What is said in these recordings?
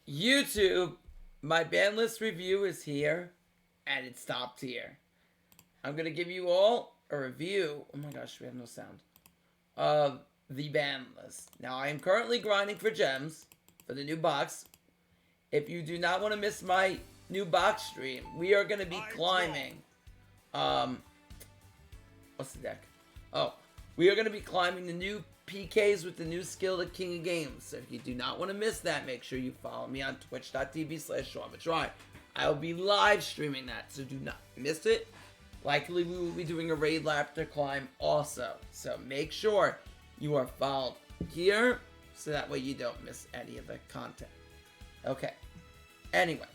YouTube, my ban list review is here, and it stopped here. I'm going to give you all a review. Oh my gosh, we have no sound. Of the ban list. Now, I am currently grinding for gems for the new box. If you do not want to miss my new box stream, we are going to be climbing. What's the deck? Oh, we are going to be climbing the new PKs with the new skill, the King of Games. So if you do not want to miss that, make sure you follow me on twitch.tv/Sean Matrai. I will be live streaming that, so do not miss it. Likely we will be doing a raid laptor climb also. So make sure you are followed here, so that way you don't miss any of the content. Okay. Anyway,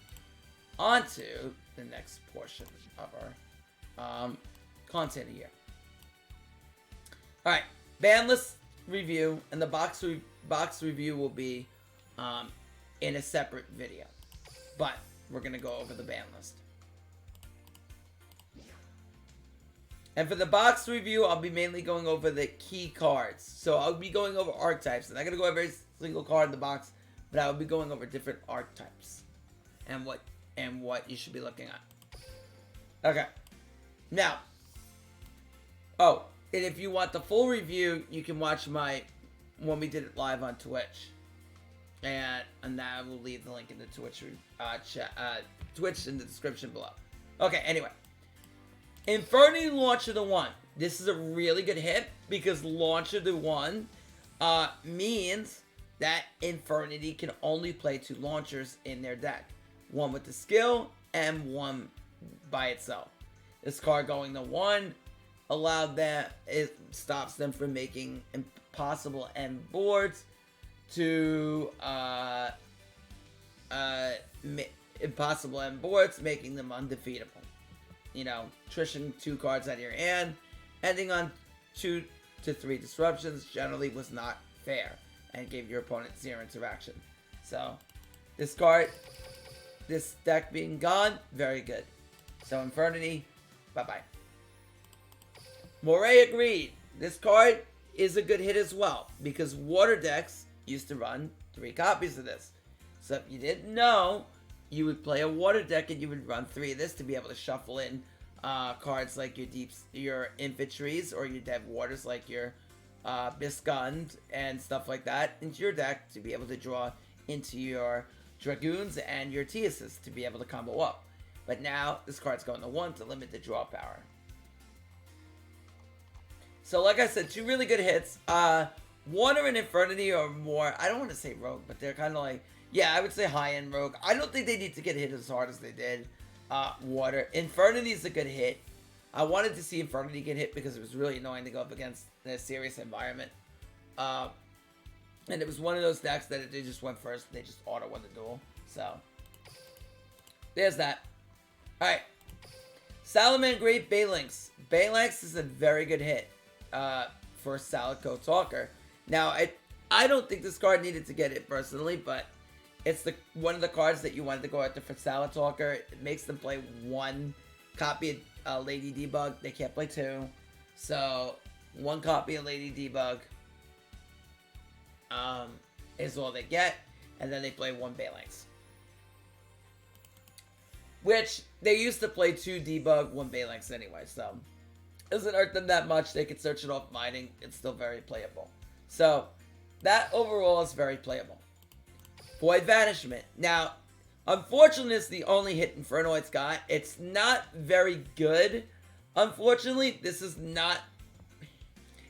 on to the next portion of our content here. Alright, ban list review, and the box review will be in a separate video. But we're going to go over the ban list. And for the box review, I'll be mainly going over the key cards. So I'll be going over archetypes. I'm not going to go over every single card in the box, but I will be going over different archetypes and what you should be looking at. Okay. Now, oh, and if you want the full review, you can watch when we did it live on Twitch. And I will leave the link in the Twitch Twitch in the description below. Okay, anyway. Infernity Launcher to 1. This is a really good hit because Launcher to 1 means that Infernity can only play 2 launchers in their deck. One with the skill and one by itself. This card going to 1 allowed that it stops them from making impossible end boards to impossible end boards, making them undefeatable. You know, trishing 2 cards out of your hand, ending on 2 to 3 disruptions generally was not fair and gave your opponent 0 interaction. So, this deck being gone, very good. So, Infernity, bye-bye. Moray agreed. This card is a good hit as well because water decks used to run 3 copies of this. So, if you didn't know, you would play a water deck and you would run 3 of this to be able to shuffle in cards like your infantries or your dead waters like your Biscund and stuff like that into your deck to be able to draw into your Dragoons and your Teuses to be able to combo up. But now this card's going to 1 to limit the draw power. So like I said, 2 really good hits. Water and Infernity are more, I don't want to say rogue, but they're kind of like, yeah, I would say high-end rogue. I don't think they need to get hit as hard as they did. Water. Infernity is a good hit. I wanted to see Infernity get hit because it was really annoying to go up against in a serious environment. And it was one of those decks that they just went first. They just auto-won the duel. So, there's that. Alright. Salaman Great Balinx. Balinx is a very good hit for Salad Coat Talker. Now, I don't think this card needed to get hit personally, but it's one of the cards that you wanted to go after for Salad Talker. It makes them play 1 copy of Lady Debug. They can't play 2. So, 1 copy of Lady Debug is all they get. And then they play 1 Balinx. Which, they used to play 2 Debug, 1 Balinx anyway. So, it doesn't hurt them that much. They can search it off mining. It's still very playable. So, that overall is very playable. Void Vanishment. Now, unfortunately, it's the only hit Infernoid's got. It's not very good. Unfortunately, this is not...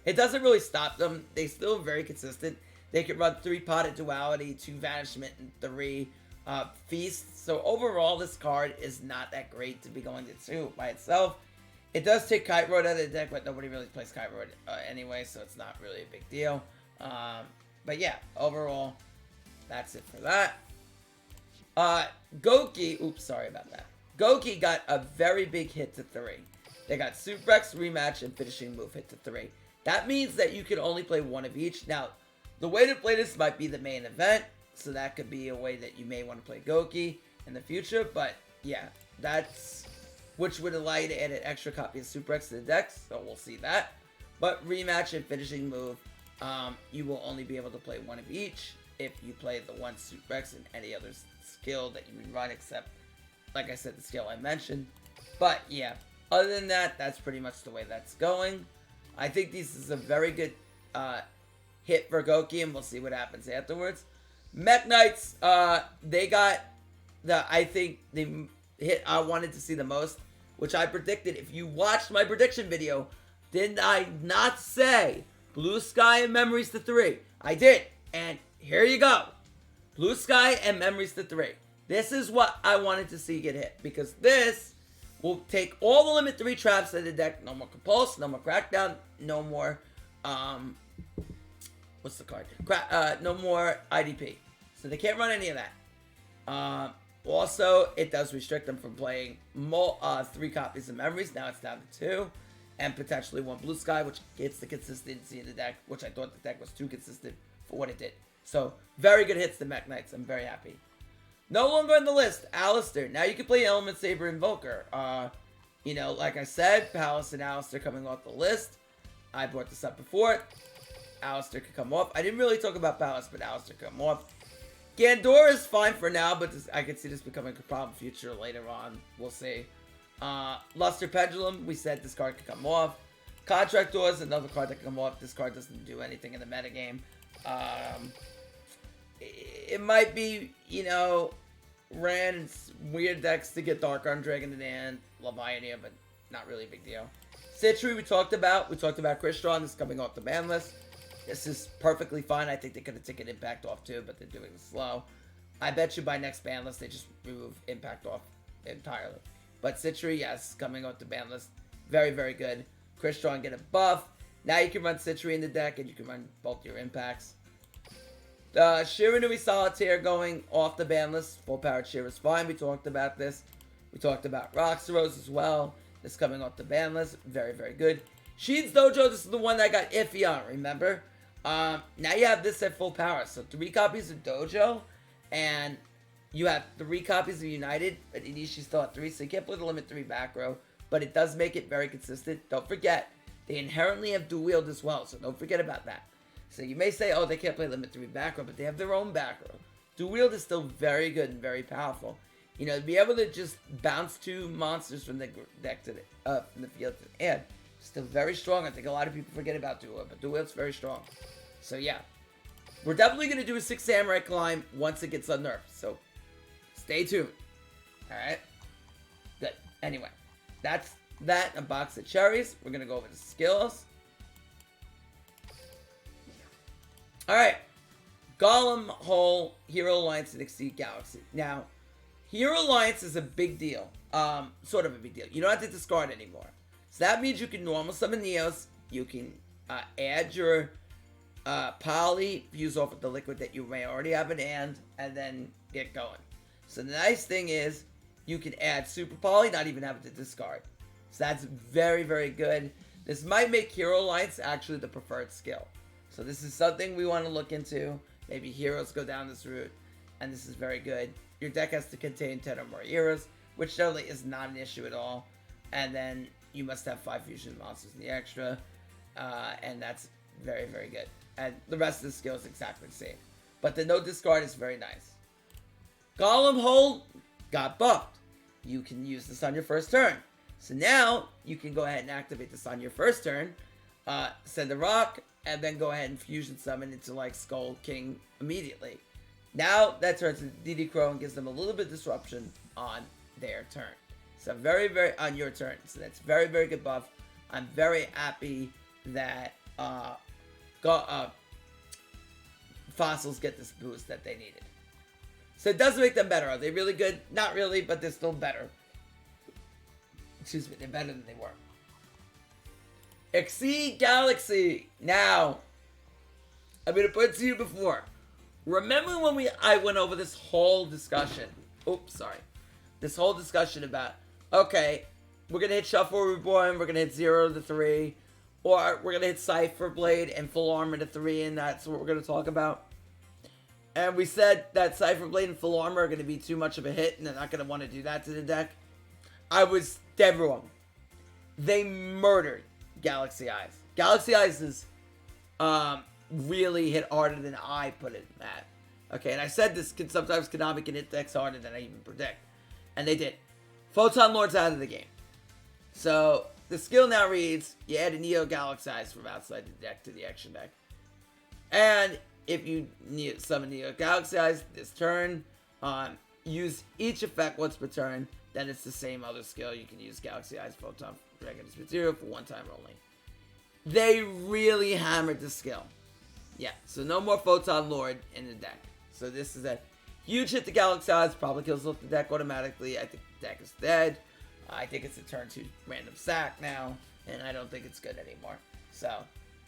It doesn't really stop them. They're still very consistent. They can run 3 Potted Duality, 2 Vanishment, and 3 Feast. So overall, this card is not that great to be going to 2 by itself. It does take Kite Road out of the deck, but nobody really plays Kite Road anyway, so it's not really a big deal. But yeah, overall... That's it for that. Goki, oops, sorry about that. Goki got a very big hit to 3. They got Suplex, Rematch, and Finishing Move hit to 3. That means that you can only play 1 of each. Now, the way to play this might be the main event, so that could be a way that you may want to play Goki in the future, but yeah, that's... Which would allow you to add an extra copy of Suplex to the deck, so we'll see that. But Rematch and Finishing Move, you will only be able to play 1 of each. if you play the one suit Rex and any other skill that you would run, except, like I said, the skill I mentioned. But yeah, other than that, that's pretty much the way that's going. I think this is a very good hit for Goki, and we'll see what happens afterwards. Mekks Knights, they got I think the hit I wanted to see the most, which I predicted. If you watched my prediction video, did I not say Blue Sky and Memories to 3? I did, and here you go. Blue Sky and Memories to 3. This is what I wanted to see get hit, because this will take all the Limit 3 traps in the deck. No more Compulse, no more Crackdown, no more, what's the card? No more IDP. So they can't run any of that. Also, it does restrict them from playing 3 copies of Memories. Now it's down to 2. And potentially 1 Blue Sky, which gets the consistency in the deck, which I thought the deck was too consistent for what it did. So, very good hits to Mekks Knights. I'm very happy. No longer on the list, Alistair. Now you can play Element Saber Invoker. You know, like I said, Palace and Alistair coming off the list. I brought this up before. Alistair could come off. I didn't really talk about Palace, but Alistair could come off. Gandora is fine for now, but I could see this becoming a problem future later on. We'll see. Luster Pendulum, we said this card could come off. Contract Doors, another card that can come off. This card doesn't do anything in the metagame. It might be, you know, ran weird decks to get Dark Arm Dragon and Leviathan, but not really a big deal. Citry, we talked about. We talked about Crystron. This is coming off the ban list. This is perfectly fine. I think they could have taken Impact off too, but they're doing it slow. I bet you by next ban list, they just remove Impact off entirely. But Citry, yes, coming off the ban list. Very, very good. Crystron get a buff. Now you can run Citry in the deck, and you can run both your Impacts. Shiranui Solitaire going off the ban list. Full powered Shira is fine. We talked about this. We talked about Roxaros as well. This coming off the ban list. Very, very good. Sheen's Dojo, this is the one that I got iffy on, remember? Now you have this at full power. So 3 copies of Dojo, and you have 3 copies of United, but Inishi's still at 3, so you can't play the Limit 3 back row. But it does make it very consistent. Don't forget, they inherently have dual wield as well, so don't forget about that. So you may say, oh, they can't play Limit 3 back row, but they have their own back row. Dual wield is still very good and very powerful. You know, to be able to just bounce 2 monsters from the deck to the, from the field to the end, still very strong. I think a lot of people forget about dual wield, but dual wield's very strong. So yeah, we're definitely going to do a 6 Samurai climb once it gets unnerfed, so stay tuned. Alright? Good. Anyway, that's that. A box of cherries. We're going to go over the skills. Alright. Golem Hole, Hero Alliance, and Exceed Galaxy. Now, Hero Alliance is a big deal. Sort of a big deal. You don't have to discard anymore. So that means you can normal summon Neos. You can add your Poly, fuse off with the liquid that you may already have in hand, and then get going. So the nice thing is, you can add Super Poly, not even having to discard. So that's very, very good. This might make Hero Alliance actually the preferred skill. So this is something we want to look into. Maybe heroes go down this route, and this is very good. Your deck has to contain 10 or more heroes, which generally is not an issue at all. And then you must have 5 fusion monsters in the extra, and that's very, very good. And the rest of the skill is exactly the same. But the no discard is very nice. Golem Hole got buffed. You can use this on your first turn. So now, you can go ahead and activate this on your first turn, send a rock, and then go ahead and fusion summon into like Skull King immediately. Now, that turns into DD Crow and gives them a little bit of disruption on their turn. So very, very, on your turn. So that's very, very good buff. I'm very happy that, Fossils get this boost that they needed. So it does make them better. Are they really good? Not really, but they're still better. Excuse me, they're better than they were. Exceed Galaxy. Now, I'm going to put it to you before. Remember when I went over this whole discussion. Oops, sorry. This whole discussion about, okay, we're going to hit Shuffle Reborn, we're going to hit 0 to 3, or we're going to hit Cypher Blade and Full Armor to 3, and that's what we're going to talk about. And we said that Cypher Blade and Full Armor are going to be too much of a hit, and they're not going to want to do that to the deck. I was dead wrong. They murdered Galaxy Eyes. Galaxy Eyes is really hit harder than I put it at. Okay, and I said this can sometimes Konami can hit decks harder than I even predict. And they did. Photon Lord's out of the game. So, the skill now reads, you add a Neo Galaxize from outside the deck to the action deck. And if you need summon Neo Galaxize this turn, use each effect once per turn, then it's the same other skill. You can use Galaxy Eyes, Photon, Dragon's Material for one time only. They really hammered the skill. Yeah, so no more Photon Lord in the deck. So this is a huge hit to Galaxy Eyes, probably kills off the deck automatically. I think the deck is dead. I think it's a turn 2 random sack now, and I don't think it's good anymore. So,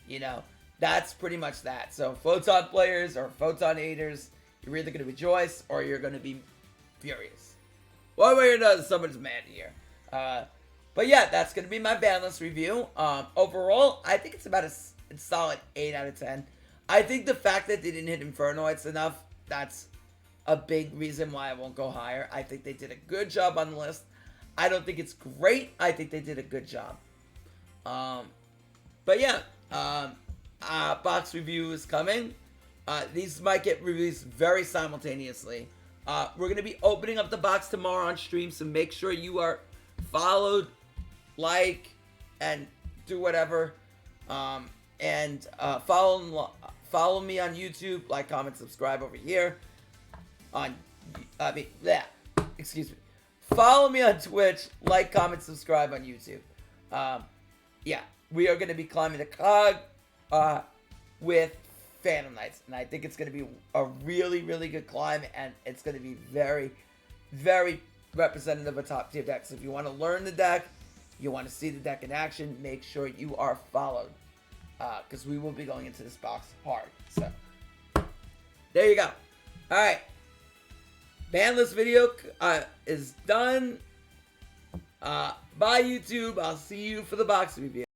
you know, that's pretty much that. So Photon players or Photon haters, you're either going to rejoice or you're going to be furious. One way or another, someone's mad here. But yeah, that's going to be my ban list review. Overall, I think it's about a solid 8 out of 10. I think the fact that they didn't hit Infernoids enough, that's a big reason why I won't go higher. I think they did a good job on the list. I don't think it's great. I think they did a good job. But yeah, box review is coming. These might get released very simultaneously. We're going to be opening up the box tomorrow on stream, so make sure you are followed, like, and do whatever. And follow me on YouTube, like, comment, subscribe over here. Excuse me. Follow me on Twitch, like, comment, subscribe on YouTube. Yeah, we are going to be climbing the cog with Phantom Knights, and I think it's going to be a really, really good climb, and it's going to be very, very representative of top tier decks. So if you want to learn the deck, you want to see the deck in action, make sure you are followed, because we will be going into this box hard. So there you go. All right, ban list video is done. Bye YouTube. I'll see you for the box review.